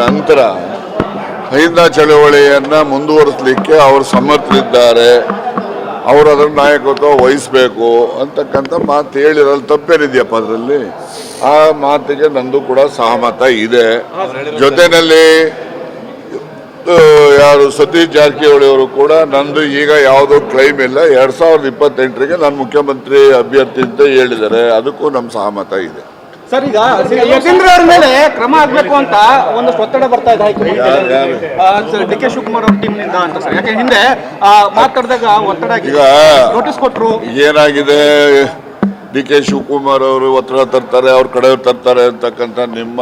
ನಂತರ ಅಹಿಂದ ಚಳವಳಿಯನ್ನು ಮುಂದುವರಿಸಲಿಕ್ಕೆ ಅವರು ಸಮರ್ಥರಿದ್ದಾರೆ, ಅವರು ಅದರ ನಾಯಕತ್ವ ವಹಿಸಬೇಕು ಅಂತಕ್ಕಂಥ ಮಾತು ಹೇಳಿರೋದು ತಪ್ಪೇನಿದೆಯಪ್ಪ ಅದರಲ್ಲಿ. ಆ ಮಾತಿಗೆ ನಂದು ಕೂಡ ಸಹಮತ ಇದೆ. ಜೊತೆಯಲ್ಲಿ ಯಾರು ಸತೀಶ್ ಜಾರಕಿಹೊಳಿ ಅವರು ಕೂಡ ನಂದು ಈಗ ಯಾವುದೋ ಕ್ಲೈಮ್ ಇಲ್ಲ, 2028ಗೆ ನಾನು ಮುಖ್ಯಮಂತ್ರಿ ಅಭ್ಯರ್ಥಿ ಅಂತ ಹೇಳಿದ್ದಾರೆ, ಅದಕ್ಕೂ ನಮ್ಮ ಸಹಮತ ಇದೆ. ಸರ್, ಈಗ ಯತೀಂದ್ರ ಅವರ ಮೇಲೆ ಕ್ರಮ ಆಗಬೇಕು ಅಂತ ಒಂದಷ್ಟು ಒತ್ತಡ ಬರ್ತಾ ಇದೆ ಹೈಕಮಾಂಡ್ ಡಿ ಕೆ ಶಿವಕುಮಾರ್ ಅವ್ರ ಟೀಮ್ ನಿಂದ ಅಂತ ಸರ್. ಯಾಕೆ ಹಿಂದೆ ಮಾತಾಡಿದಾಗ ಒತ್ತಡ ಈಗ ನೋಟಿಸ್ ಕೊಟ್ಟರು. ಏನಾಗಿದೆ, ಡಿ ಕೆ ಶಿವಕುಮಾರ್ ಅವರು ಒತ್ತಡ ತರ್ತಾರೆ, ಅವ್ರ ಕಡೆ ತರ್ತಾರೆ ಅಂತಕ್ಕಂಥ ನಿಮ್ಮ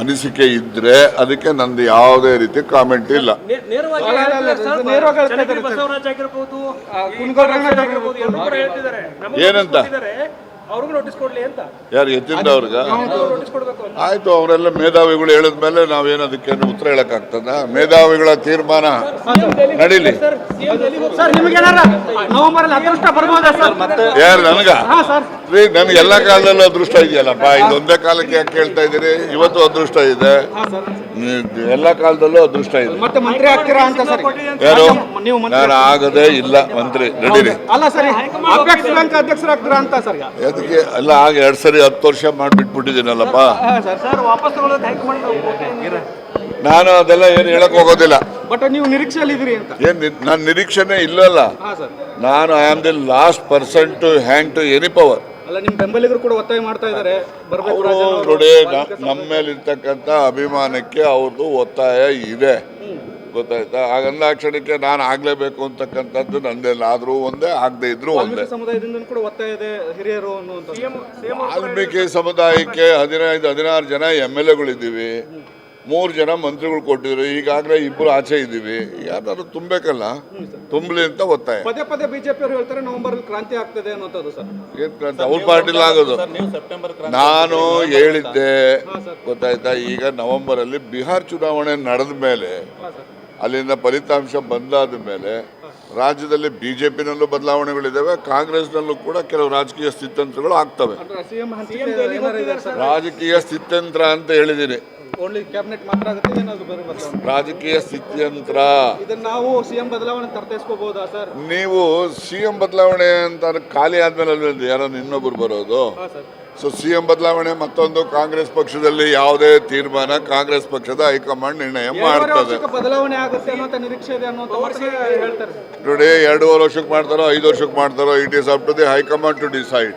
ಅನಿಸಿಕೆ ಇದ್ರೆ ಅದಕ್ಕೆ ನಂದು ಯಾವುದೇ ರೀತಿ ಕಾಮೆಂಟ್ ಇಲ್ಲ. ಏನಂತ ಯಾರು ಯತೀಂದ್ರ ಅವ್ರಿಗ? ಆಯ್ತು, ಅವರೆಲ್ಲ ಮೇಧಾವಿಗಳು ಹೇಳಿದ್ಮೇಲೆ ನಾವೇನು ಅದಕ್ಕೇನು ಉತ್ತರ ಹೇಳಕ್ಕಾಗ್ತದ? ಮೇಧಾವಿಗಳ ತೀರ್ಮಾನ ನಡೀಲಿ. ಯಾರು ನನಗ? ನನ್ಗೆ ಎಲ್ಲ ಕಾಲದಲ್ಲೂ ಅದೃಷ್ಟ ಇದೆಯಲ್ಲಪ್ಪ, ಇದೊಂದೇ ಕಾಲಕ್ಕೆ ಯಾಕೆ ಕೇಳ್ತಾ ಇದ್ದೀರಿ? ಇವತ್ತು ಅದೃಷ್ಟ ಇದೆ, ಎಲ್ಲ ಕಾಲದಲ್ಲೂ ಅದೃಷ್ಟ ಇದೆ. ಯಾರು? ನಾನು ಆಗದೇ ಇಲ್ಲ ಮಂತ್ರಿ. ನಡೀರಿ. ಅದಕ್ಕೆ ಎಲ್ಲ ಆಗ 2 ಸರಿ 10 ವರ್ಷ ಮಾಡಿಬಿಟ್ಬಿಟ್ಟಿದ್ದೀನಲ್ಲಪ್ಪ. ನಾನು ಅದೆಲ್ಲ ಏನು ಹೇಳಕ್ ಹೋಗೋದಿಲ್ಲ. ನೀವು ನಿರೀಕ್ಷೆಯಲ್ಲಿ ಏನ್ ನನ್ನ ನಿರೀಕ್ಷೆನೇ ಇಲ್ಲಲ್ಲ. ನಾನು I am the last person to hang to any power. ನಿಮ್ಮ ಬೆಂಬಲಿಗರು ಕೂಡ ಒತ್ತಾಯ ಮಾಡ್ತಾ ಇದ್ದಾರೆ. ನೋಡಿ, ನಮ್ಮ ಮೇಲೆ ಇರ್ತಕ್ಕಂಥ ಅಭಿಮಾನಕ್ಕೆ ಅವ್ರದ್ದು ಒತ್ತಾಯ ಇದೆ, ಗೊತ್ತಾಯ್ತಾ? ಹಾಗಂದ ಕ್ಷಣಕ್ಕೆ ನಾನು ಆಗ್ಲೇಬೇಕು ಅಂತಕ್ಕಂಥದ್ದು ನಂದೆಲ್ಲ. ಆದ್ರೂ ಒಂದೇ, ಆಗದೆ ಇದ್ರು ಒಂದೇ. ಸಮುದಾಯದಿಂದ ಕೂಡ ಒತ್ತಾಯ ಇದೆ, ಹಿರಿಯರು ವಾಲ್ಮೀಕಿ ಸಮುದಾಯಕ್ಕೆ 15-16 ಜನ MLAಗಳಿದ್ದೀವಿ, 3 ಜನ ಮಂತ್ರಿಗಳು ಕೊಟ್ಟಿದ್ರು, ಈಗಾಗಲೇ 2 ಆಚೆ ಇದ್ದೀವಿ. ಯಾರು ತುಂಬಬೇಕಲ್ಲ, ತುಂಬಲಿ ಅಂತ ಒತ್ತಾಯ. ಪದೇ ಪದೇ ಬಿಜೆಪಿ ಅವರು ಹೇಳ್ತಾರೆ ನವೆಂಬರ್ ಕ್ರಾಂತಿ ಆಗ್ತದೆ ಅನ್ನೋದು ಸರ್. ಏನ್ ಕ್ರಾಂತಿ? ಅವ್ರ ಪಾರ್ಟಿಲಿ ಆಗೋದು. ನಾನು ಹೇಳಿದ್ದೆ, ಗೊತ್ತಾಯ್ತಾ? ಈಗ ನವೆಂಬರ್ ಅಲ್ಲಿ ಬಿಹಾರ್ ಚುನಾವಣೆ ನಡೆದ ಮೇಲೆ, ಅಲ್ಲಿಂದ ಫಲಿತಾಂಶ ಬಂದಾದ ಮೇಲೆ ರಾಜ್ಯದಲ್ಲಿ ಬಿಜೆಪಿನಲ್ಲೂ ಬದಲಾವಣೆಗಳಿದ್ದಾವೆ, ಕಾಂಗ್ರೆಸ್ನಲ್ಲೂ ಕೂಡ ಕೆಲವು ರಾಜಕೀಯ ಸ್ಥಿತ್ಯಂತ್ರಗಳು ಆಗ್ತವೆ. ರಾಜಕೀಯ ಸ್ಥಿತ್ಯಂತ್ರ ಅಂತ ಹೇಳಿದ್ದೀನಿ. ರಾಜಕೀಯ ಸ್ಥಿತ್ಯಂತ್ರ. ನಾವು ಸಿಎಂ ಬದಲಾವಣೆ ತರ್ತಿಸ್ಕೋಬಹುದಾ ಸರ್? ನೀವು ಸಿಎಂ ಬದಲಾವಣೆ ಅಂತ ಖಾಲಿ ಆದ್ಮೇಲೆ ಯಾರೋ ಇನ್ನೊಬ್ರು ಬರೋದು. ಸೊ ಸಿಎಂ ಬದಲಾವಣೆ ಮತ್ತೊಂದು ಕಾಂಗ್ರೆಸ್ ಪಕ್ಷದಲ್ಲಿ ಯಾವುದೇ ತೀರ್ಮಾನ ಕಾಂಗ್ರೆಸ್ ಪಕ್ಷದ ಹೈಕಮಾಂಡ್ ನಿರ್ಣಯ ಮಾಡ್ತದೆ. ಬದಲಾವಣೆ ಆಗುತ್ತೆ ಅನ್ನೋ ನಿರೀಕ್ಷೆ ಇದೆ ಹೇಳ್ತಾರೆ. ನೋಡಿ, 2.5 ವರ್ಷಕ್ಕೆ ಮಾಡ್ತಾರೋ 5 ವರ್ಷಕ್ಕೆ ಮಾಡ್ತಾರೋ, it is up to the high command to decide.